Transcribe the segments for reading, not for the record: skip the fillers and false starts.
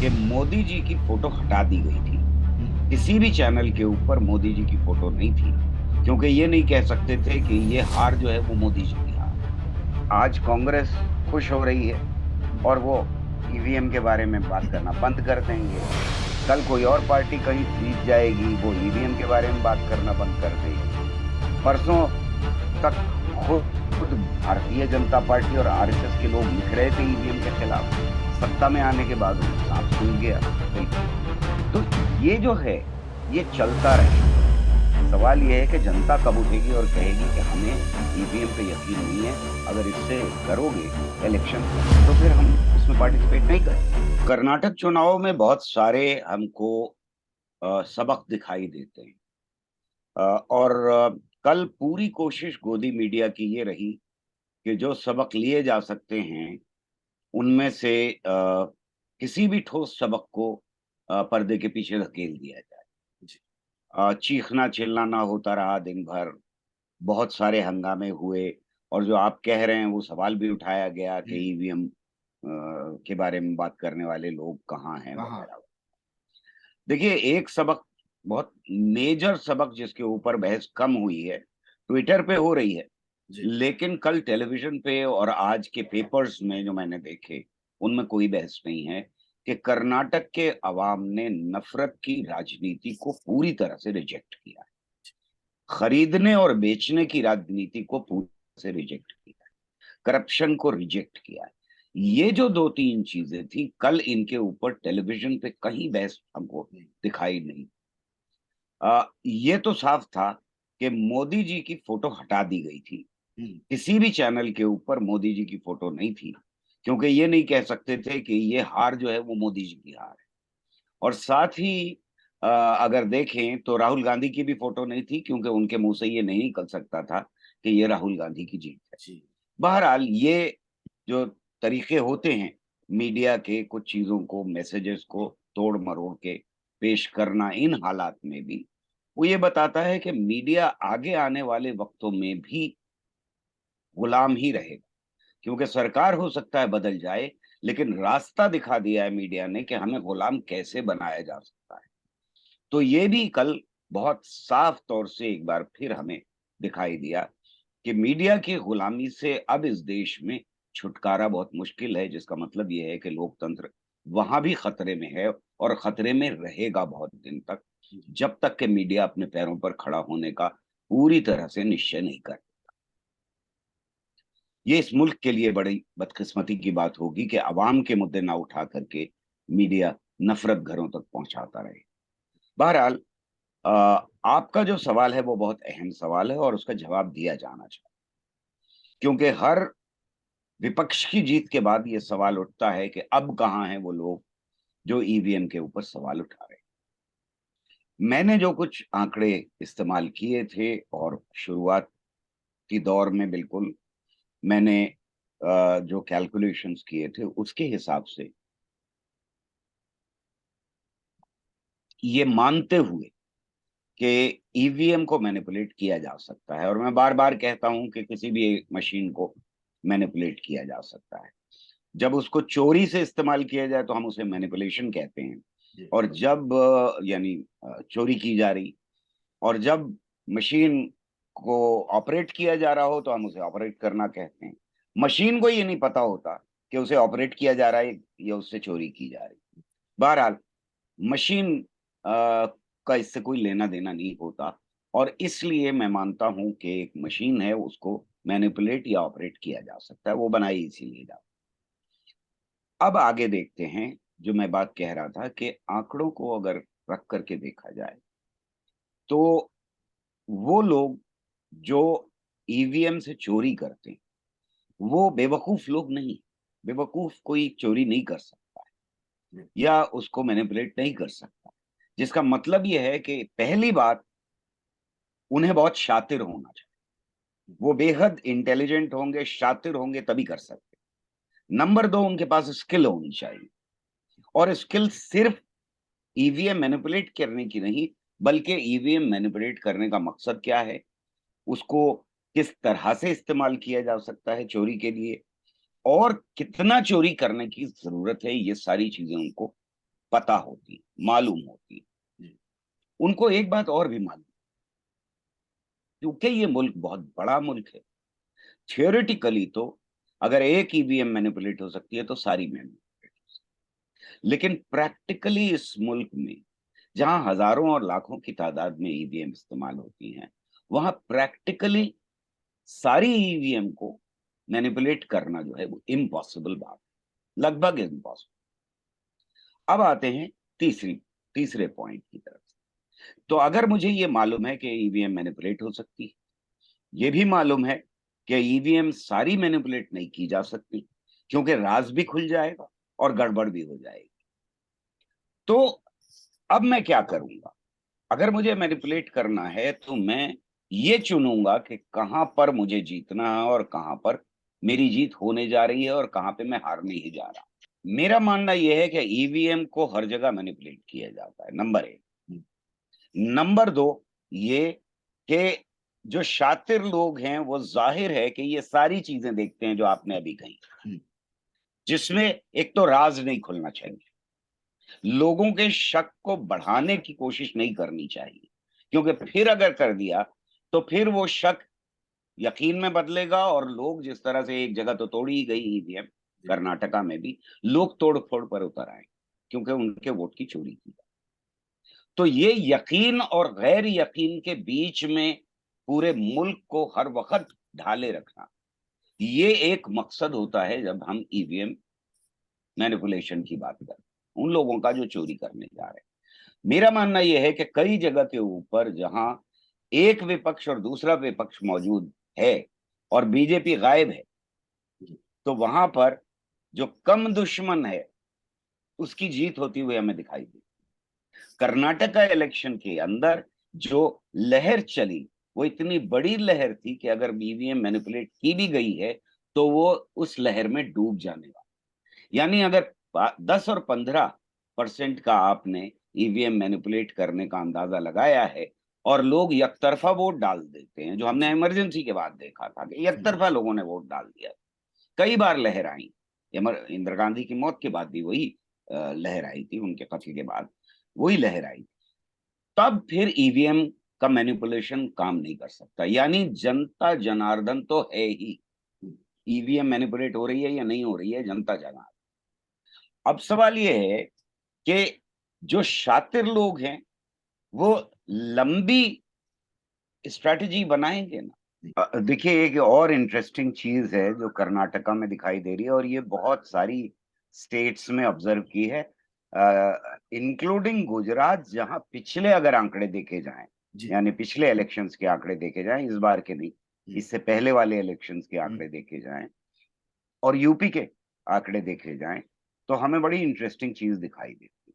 कि मोदी जी की फोटो हटा दी गई थी। हम्म। किसी भी चैनल के ऊपर मोदी जी की फोटो नहीं थी, क्योंकि ये नहीं कह सकते थे कि ये हार जो है वो मोदी जी की हार। आज कांग्रेस खुश हो रही है और वो ईवीएम के बारे में बात करना बंद कर देंगे। कल कोई और पार्टी कहीं जीत जाएगी, वो ईवीएम के बारे में बात करना बंद कर देगी। परसों तक खुद खुद भारतीय जनता पार्टी और आरएसएस के लोग लिख रहे थे ईवीएम के खिलाफ। सत्ता में आने के बाद उन्हें सांप सूंघ गया। तो ये जो है, ये चलता रहेगा। सवाल ये है कि जनता कब उठेगी और कहेगी कि हमें ईवीएम पे यकीन नहीं है, अगर इससे करोगे इलेक्शन तो फिर हम इसमें पार्टिसिपेट नहीं करें। कर्नाटक चुनाव में बहुत सारे हमको सबक दिखाई देते हैं। और कल पूरी कोशिश गोदी मीडिया की ये रही कि जो सबक लिए जा सकते हैं उनमें से किसी भी ठोस सबक को पर्दे के पीछे धकेल दिया जाए। जी। चीखना चिल्लाना होता रहा दिन भर, बहुत सारे हंगामे हुए, और जो आप कह रहे हैं वो सवाल भी उठाया गया कि हम्म। ईवीएम के बारे में बात करने वाले लोग कहाँ हैं कहाँ? वगैरह। देखिए, एक सबक, बहुत मेजर सबक जिसके ऊपर बहस कम हुई है, ट्विटर पे हो रही है, जी। लेकिन कल टेलीविजन पे और आज के पेपर्स में जो मैंने देखे, उनमें कोई बहस नहीं है कि कर्नाटक के अवाम ने नफरत की राजनीति को पूरी तरह से रिजेक्ट किया है। खरीदने और बेचने की राजनीति को पूरी तरह से रिजेक्ट किया है। करप्शन को रिजेक्ट किया है। ये जो दो तीन चीजें थी, कल इनके ऊपर टेलीविजन पे कहीं बहस हमको नहीं। दिखाई नहीं। ये तो साफ था कि मोदी जी की फोटो हटा दी गई थी। हम्म। किसी भी चैनल के ऊपर मोदी जी की फोटो नहीं थी, क्योंकि ये नहीं कह सकते थे कि ये हार जो है वो मोदी जी की हार है। और साथ ही अगर देखें तो राहुल गांधी की भी फोटो नहीं थी, क्योंकि उनके मुंह से ये नहीं निकल सकता था कि ये राहुल गांधी की जीत है। जी। बहरहाल, ये जो तरीके होते हैं मीडिया के, कुछ चीजों को, मैसेजेस को तोड़ मरोड़ के पेश करना इन हालात में भी, वो ये बताता है कि मीडिया आगे आने वाले वक्तों में भी गुलाम ही रहेगा। क्योंकि सरकार हो सकता है बदल जाए, लेकिन रास्ता दिखा दिया है मीडिया ने कि हमें गुलाम कैसे बनाया जा सकता है। तो ये भी कल बहुत साफ तौर से एक बार फिर हमें दिखाई दिया कि मीडिया की गुलामी से अब इस देश में छुटकारा बहुत मुश्किल है, जिसका मतलब ये है कि लोकतंत्र वहां भी खतरे में है, और खतरे में रहेगा बहुत दिन तक, जब तक कि मीडिया अपने पैरों पर खड़ा होने का पूरी तरह से निश्चय नहीं कर। ये इस मुल्क के लिए बड़ी बदकिस्मती की बात होगी कि अवाम के मुद्दे ना उठा करके मीडिया नफरत घरों तक पहुंचाता रहे। बहरहाल, अ, आपका जो सवाल है वो बहुत अहम सवाल है और उसका जवाब दिया जाना चाहिए, क्योंकि हर विपक्ष की जीत के बाद ये सवाल उठता है कि अब कहाँ हैं वो लोग जो ईवीएम के ऊपर सवाल उठा रहे हैं। मैंने जो कुछ आंकड़े इस्तेमाल किए थे, और शुरुआती दौर में बिल्कुल मैंने जो कैलकुलेशंस किए थे उसके हिसाब से, ये मानते हुए कि ईवीएम को मैनिपुलेट किया जा सकता है, और मैं बार बार कहता हूं कि किसी भी मशीन को मैनिपुलेट किया जा सकता है। जब उसको चोरी से इस्तेमाल किया जाए तो हम उसे मैनिपुलेशन कहते हैं, जी। और जब यानी चोरी की जा रही, और जब मशीन को ऑपरेट किया जा रहा हो तो हम उसे ऑपरेट करना कहते हैं। मशीन को ये नहीं पता होता कि उसे ऑपरेट किया जा रहा है या उससे चोरी की जा रही। बहरहाल, मशीन का इससे कोई लेना देना नहीं होता, और इसलिए मैं मानता हूं कि एक मशीन है, उसको मैनिपुलेट या ऑपरेट किया जा सकता है, वो बनाई इसीलिए जा। अब आगे देखते हैं। जो मैं बात कह रहा था कि आंकड़ों को अगर रख करके देखा जाए, तो वो लोग जो ईवीएम से चोरी करते हैं वो बेवकूफ लोग नहीं। बेवकूफ कोई चोरी नहीं कर सकता जी। या उसको मैनिपुलेट नहीं कर सकता। जिसका मतलब ये है कि पहली बात, उन्हें बहुत शातिर होना चाहिए। वो बेहद इंटेलिजेंट होंगे, शातिर होंगे, तभी कर सकते। नंबर दो, उनके पास स्किल होनी चाहिए, और स्किल सिर्फ ईवीएम मैनिपुलेट करने की नहीं, बल्कि ईवीएम मैनिपुलेट करने का मकसद क्या है, उसको किस तरह से इस्तेमाल किया जा सकता है चोरी के लिए, और कितना चोरी करने की जरूरत है, ये सारी चीजें उनको पता होती, मालूम होती। उनको एक बात और भी मालूम, क्योंकि ये मुल्क बहुत बड़ा मुल्क है। थियोरेटिकली तो अगर एक ईवीएम मैनिपुलेट हो सकती है तो सारी मैनिपुलेट हो सकती है, लेकिन प्रैक्टिकली इस मुल्क में जहां हजारों और लाखों की तादाद में ईवीएम इस्तेमाल होती हैं, वहां प्रैक्टिकली सारी ईवीएम को मैनिपुलेट करना जो है वो इम्पॉसिबल बात है, लगभग इम्पॉसिबल। अब आते हैं तीसरे पॉइंट की तरफ। तो अगर मुझे ये मालूम है कि ईवीएम मैनिपुलेट हो सकती है, ये भी मालूम है कि ईवीएम सारी मैनिपुलेट नहीं की जा सकती, क्योंकि राज भी खुल जाएगा और गड़बड़ भी हो जाएगी। तो अब मैं क्या करूंगा? अगर मुझे मैनिपुलेट करना है तो मैं ये चुनूंगा कि कहां पर मुझे जीतना है और कहां पर मेरी जीत होने जा रही है और कहां पे मैं हारने ही जा रहा हूं। मेरा मानना यह है कि ईवीएम को हर जगह मैनिपुलेट किया जाता है, नंबर एक। नंबर दो, ये कि जो शातिर लोग हैं वो जाहिर है कि ये सारी चीजें देखते हैं जो आपने अभी कही, जिसमें एक तो राज नहीं खुलना चाहिए, लोगों के शक को बढ़ाने की कोशिश नहीं करनी चाहिए, क्योंकि फिर अगर कर दिया तो फिर वो शक यकीन में बदलेगा और लोग, जिस तरह से एक जगह तो तोड़ी ही गई ईवीएम, कर्नाटका में भी लोग तोड़ फोड़ पर उतर आए क्योंकि उनके वोट की चोरी की। तो ये यकीन और गैर यकीन के बीच में पूरे मुल्क को हर वक्त ढाले रखना, ये एक मकसद होता है जब हम ईवीएम मैनिपुलेशन की बात करते हैं, उन लोगों का जो चोरी करने जा रहे हैं। मेरा मानना यह है कि कई जगह के ऊपर जहां एक विपक्ष और दूसरा विपक्ष मौजूद है और बीजेपी गायब है, तो वहां पर जो कम दुश्मन है उसकी जीत होती हुई हमें दिखाई दी। कर्नाटका इलेक्शन के अंदर जो लहर चली वो इतनी बड़ी लहर थी कि अगर ईवीएम मैनिपुलेट की भी गई है तो वो उस लहर में डूब जाने वाला। यानी अगर 10 और 15% का आपने ईवीएम मैनिपुलेट करने का अंदाजा लगाया है और लोग एकतरफा वोट डाल देते हैं, जो हमने इमरजेंसी के बाद देखा था कि एकतरफा लोगों ने वोट डाल दिया, कई बार लहर आई। इंदिरा गांधी की मौत के बाद भी वही लहर आई थी, उनके कत्ल के बाद वही लहर आई। तब फिर ईवीएम का मैनिपुलेशन काम नहीं कर सकता। यानी जनता जनार्दन तो है ही, ईवीएम मैनिपुलेट हो रही है या नहीं हो रही है, जनता जनार्दन। अब सवाल ये है कि जो शातिर लोग हैं वो लंबी स्ट्रैटेजी बनाएंगे ना। देखिए, एक और इंटरेस्टिंग चीज है जो कर्नाटका में दिखाई दे रही है और ये बहुत सारी स्टेट्स में ऑब्जर्व की है, इंक्लूडिंग गुजरात, जहां पिछले अगर आंकड़े देखे जाएं, यानी पिछले इलेक्शंस के आंकड़े देखे जाएं, इस बार के नहीं, इससे पहले वाले इलेक्शंस के आंकड़े देखे जाएं और यूपी के आंकड़े देखे जाएं, तो हमें बड़ी इंटरेस्टिंग चीज दिखाई देती है।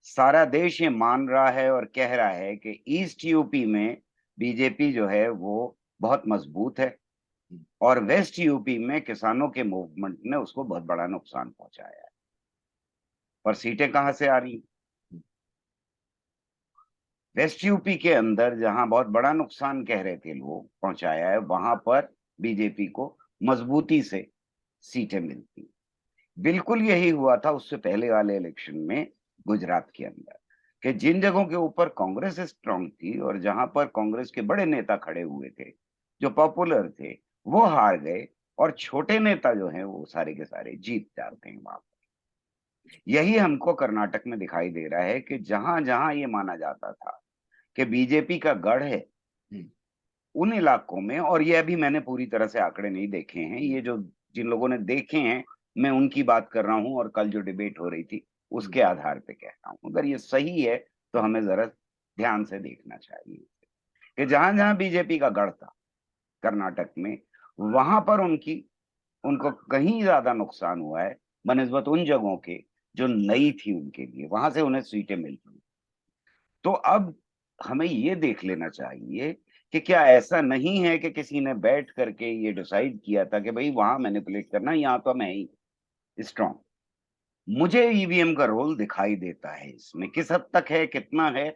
सारा देश ये मान रहा है और कह रहा है कि ईस्ट यूपी में बीजेपी जो है वो बहुत मजबूत है और वेस्ट यूपी में किसानों के मूवमेंट ने उसको बहुत बड़ा नुकसान पहुंचाया है। पर सीटें कहां से आ रही? वेस्ट यूपी के अंदर जहां बहुत बड़ा नुकसान कह रहे थे लोग पहुंचाया है, वहां पर बीजेपी को मजबूती से सीटें मिलती। बिल्कुल यही हुआ था उससे पहले वाले इलेक्शन में गुजरात के अंदर, कि जिन जगहों के ऊपर कांग्रेस स्ट्रांग थी और जहां पर कांग्रेस के बड़े नेता खड़े हुए थे जो पॉपुलर थे, वो हार गए और छोटे नेता जो हैं वो सारे के सारे जीत जाते हैं वहां पर। यही हमको कर्नाटक में दिखाई दे रहा है कि जहां जहां ये माना जाता था कि बीजेपी का गढ़ है, उन इलाकों में, और ये अभी मैंने पूरी तरह से आंकड़े नहीं देखे हैं, ये जो जिन लोगों ने देखे हैं मैं उनकी बात कर रहा हूं और कल जो डिबेट हो रही थी उसके आधार पे कह रहा हूं। अगर ये सही है तो हमें जरा ध्यान से देखना चाहिए कि जहां जहां बीजेपी का गढ़ था कर्नाटक में, वहां पर उनको कहीं ज्यादा नुकसान हुआ है बनिस्बत उन जगहों के जो नई थी उनके लिए, वहां से उन्हें सीटें मिल रही। तो अब हमें ये देख लेना चाहिए कि क्या ऐसा नहीं है कि किसी ने बैठ करके ये डिसाइड किया था कि भाई वहां मैनिपुलेट करना, यहाँ तो मैं ही स्ट्रांग। मुझे ईवीएम का रोल दिखाई देता है इसमें, किस हद तक है कितना है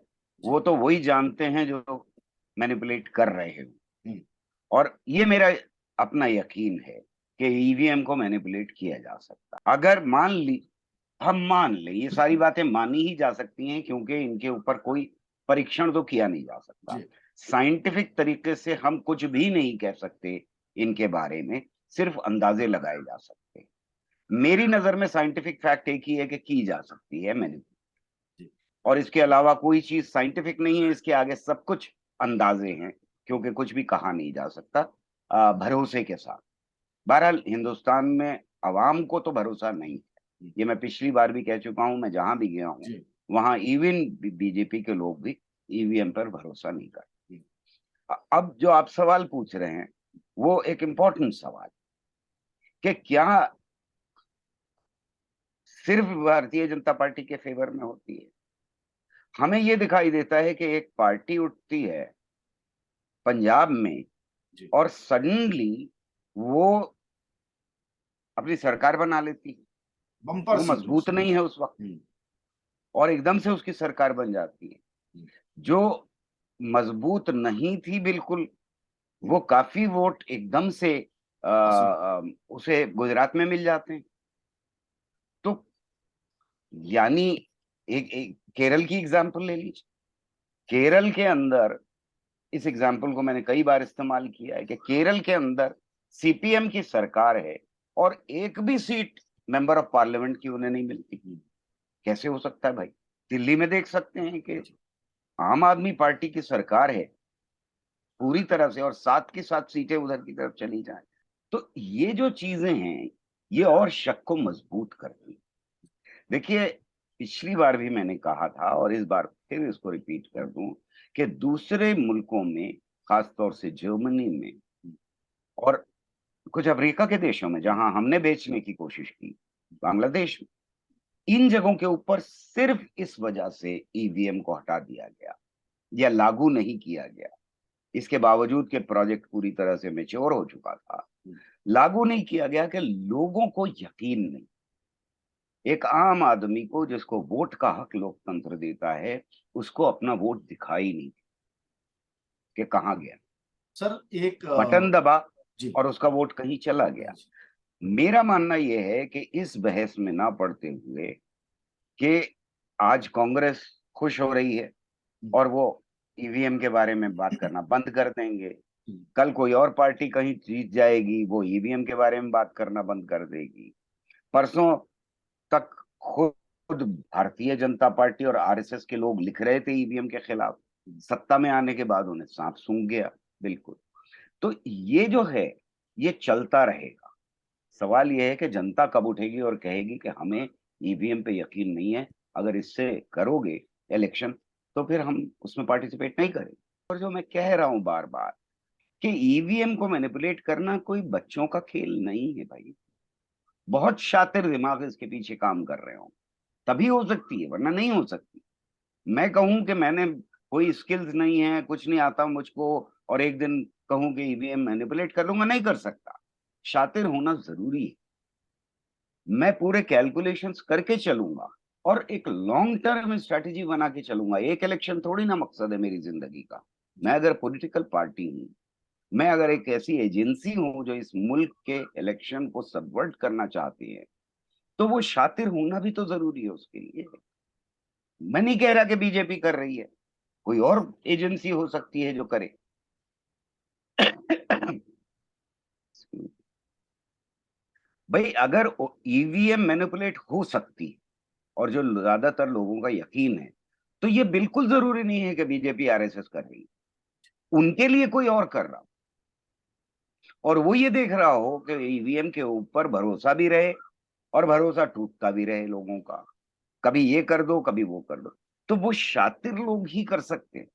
वो तो वही जानते हैं जो मैनिपुलेट कर रहे हैं। और ये मेरा अपना यकीन है कि ईवीएम को मैनिपुलेट किया जा सकता। अगर मान ली हम मान लें, ये सारी बातें मानी ही जा सकती हैं क्योंकि इनके ऊपर कोई परीक्षण तो किया नहीं जा सकता। साइंटिफिक तरीके से हम कुछ भी नहीं कह सकते इनके बारे में, सिर्फ अंदाजे लगाए जा सकते। मेरी नजर में साइंटिफिक फैक्ट एक ही है कि की जा सकती है मैंने, और इसके अलावा कोई चीज साइंटिफिक नहीं है। इसके आगे सब कुछ अंदाजे हैं क्योंकि कुछ भी कहा नहीं जा सकता भरोसे के साथ। बहरहाल हिंदुस्तान में अवाम को तो भरोसा नहीं है, ये मैं पिछली बार भी कह चुका हूं। मैं जहां भी गया हूं वहां इवन बीजेपी के लोग भी ईवीएम पर भरोसा नहीं करते। अब जो आप सवाल पूछ रहे हैं वो एक इम्पोर्टेंट सवाल कि क्या सिर्फ भारतीय जनता पार्टी के फेवर में होती है। हमें ये दिखाई देता है कि एक पार्टी उठती है पंजाब में और सडनली वो अपनी सरकार बना लेती है। वो मजबूत नहीं है उस वक्त और एकदम से उसकी सरकार बन जाती है। जो मजबूत नहीं थी बिल्कुल, वो काफी वोट एकदम से उसे गुजरात में मिल जाते हैं। तो यानी एक केरल की एग्जांपल ले लीजिए। केरल के अंदर, इस एग्जांपल को मैंने कई बार इस्तेमाल किया है कि केरल के अंदर सीपीएम की सरकार है और एक भी सीट मेंबर ऑफ पार्लियामेंट की उन्हें नहीं मिलती। कैसे हो सकता है भाई? दिल्ली में देख सकते हैं कि आम आदमी पार्टी की सरकार है पूरी तरह से और साथ की साथ सीटें उधर की तरफ चली जाए। तो ये जो चीजें हैं ये और शक को मजबूत करती हैं। देखिए, पिछली बार भी मैंने कहा था और इस बार फिर इसको रिपीट कर दूं कि दूसरे मुल्कों में, खासतौर से जर्मनी में और कुछ अफ्रीका के देशों में जहां हमने बेचने की कोशिश की, बांग्लादेश में, इन जगहों के ऊपर सिर्फ इस वजह से ईवीएम को हटा दिया गया या लागू नहीं किया गया। इसके बावजूद के प्रोजेक्ट पूरी तरह से मैच्योर हो चुका था, लागू नहीं किया गया कि लोगों को यकीन नहीं। एक आम आदमी को जिसको वोट का हक लोकतंत्र देता है उसको अपना वोट दिखाई नहीं कि कहाँ गया। सर एक बटन दबा और उसका वोट कहीं चला गया। मेरा मानना यह है कि इस बहस में ना पड़ते हुए कि आज कांग्रेस खुश हो रही है और वो ईवीएम के बारे में बात करना बंद कर देंगे, कल कोई और पार्टी कहीं जीत जाएगी वो ईवीएम के बारे में बात करना बंद कर देगी। परसों तक खुद भारतीय जनता पार्टी और आरएसएस के लोग लिख रहे थे ईवीएम के खिलाफ, सत्ता में आने के बाद उन्हें सांप सूंघ गया। बिल्कुल। तो ये जो है ये चलता रहेगा। सवाल ये है कि जनता कब उठेगी और कहेगी कि हमें ईवीएम पे यकीन नहीं है, अगर इससे करोगे इलेक्शन तो फिर हम उसमें पार्टिसिपेट नहीं करेंगे। और जो मैं कह रहा हूं बार बार कि ईवीएम को मैनिपुलेट करना कोई बच्चों का खेल नहीं है भाई। बहुत शातिर दिमाग इसके पीछे काम कर रहे हो तभी हो सकती है, वरना नहीं हो सकती। मैं कहूं कि मैंने कोई स्किल्स नहीं है, कुछ नहीं आता मुझको, और एक दिन कहूं कि ईवीएम मैनिपुलेट कर लूंगा, नहीं कर सकता। शातिर होना जरूरी है। मैं पूरे कैलकुलेशंस करके चलूंगा और एक लॉन्ग टर्म स्ट्रेटेजी बना के चलूंगा। एक इलेक्शन थोड़ी ना मकसद है मेरी जिंदगी का। मैं अगर पॉलिटिकल पार्टी हूं, मैं अगर एक ऐसी एजेंसी हूं जो इस मुल्क के इलेक्शन को सबवर्ट करना चाहती है, तो वो शातिर होना भी तो जरूरी है उसके लिए। मैं नहीं कह रहा कि बीजेपी कर रही है, कोई और एजेंसी हो सकती है जो करे। भाई अगर ईवीएम मैनिपुलेट हो सकती है और जो ज्यादातर लोगों का यकीन है, तो ये बिल्कुल जरूरी नहीं है कि बीजेपी आरएसएस कर रही है, उनके लिए कोई और कर रहा हो और वो ये देख रहा हो कि ईवीएम के ऊपर भरोसा भी रहे और भरोसा टूटता भी रहे लोगों का। कभी ये कर दो कभी वो कर दो, तो वो शातिर लोग ही कर सकते हैं।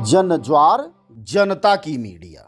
जन ज्वार जनता की मीडिया।